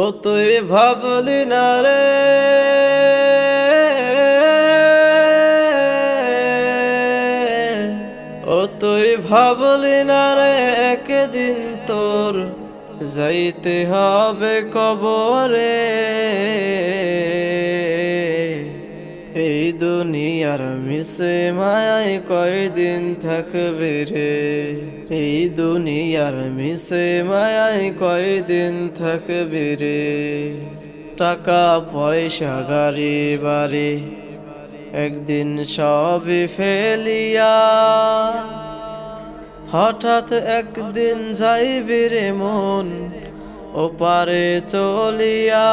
ও তুই ভাবলি না রে ও তুই ভাবলি না রে একদিন তোর যাইতে হবে কবরে। এই দুনিয়ার মিশে মায়ায় কয়দিন থাকবে রে, এই দুনিয়ার মিশে মায়ায় কয়দিন থাকবে রে। টাকা পয়সা গাড়ি বাড়ি একদিন সবই ফেলিয়া, হঠাৎ একদিন যাইবি রে মন ওপারে চলিয়া।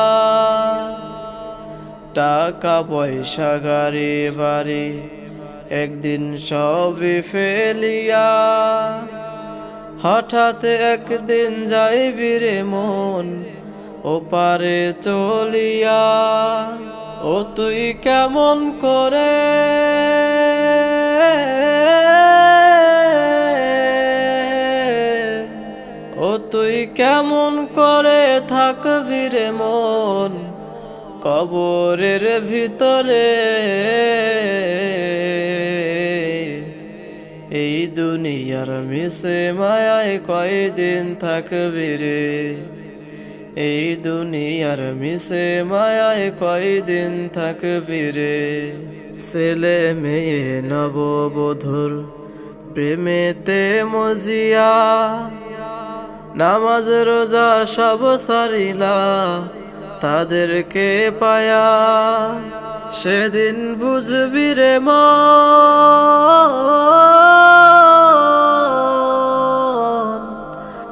টাকা পয়সা গাড়ি বাড়ি একদিন সবই ফেলিয়া, হঠাৎ একদিন যাইবি রে মন ওপারে চলিয়া। ও তুই কেমন করে ও তুই কেমন করে থাকবি রে মন কবরের ভিতরে। এই দুনিয়ার মিশে মায়ায় কয়দিন থাকবি রে, এই দুনিয়ার মিশে মায়ায় কয়দিন থাকবি রে। ছেলে মেয়ে নববধূর প্রেমেতে মজিয়া, নামাজ রোজা সব সারিলা তাদেরকে পায়া। সেদিন বুঝবি রে মন,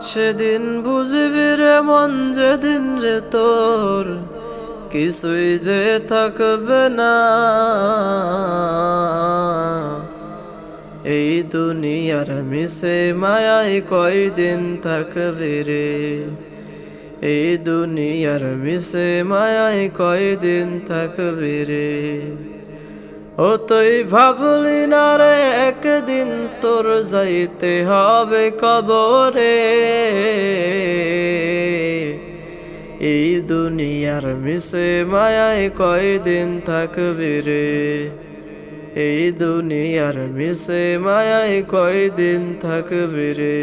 সেদিন বুঝবি রে মন, যেদিন রে তোর কিছুই যে থাকবে না। এই দুনিয়ার মিশে মায়ায় কয়দিন থাকবে রে, এই দুনিয়ার মিশে মায়ায় কয়দিন থাকবে রে। ও তুই ভাবলি না রে একদিন তোর যাইতে হবে কবরে। এই দুনিয়ার মিশে মায়ায় কয়দিন থাকবে রে, এই দুনিয়ার মিশে মায়ায় কয়দিন থাকবে রে।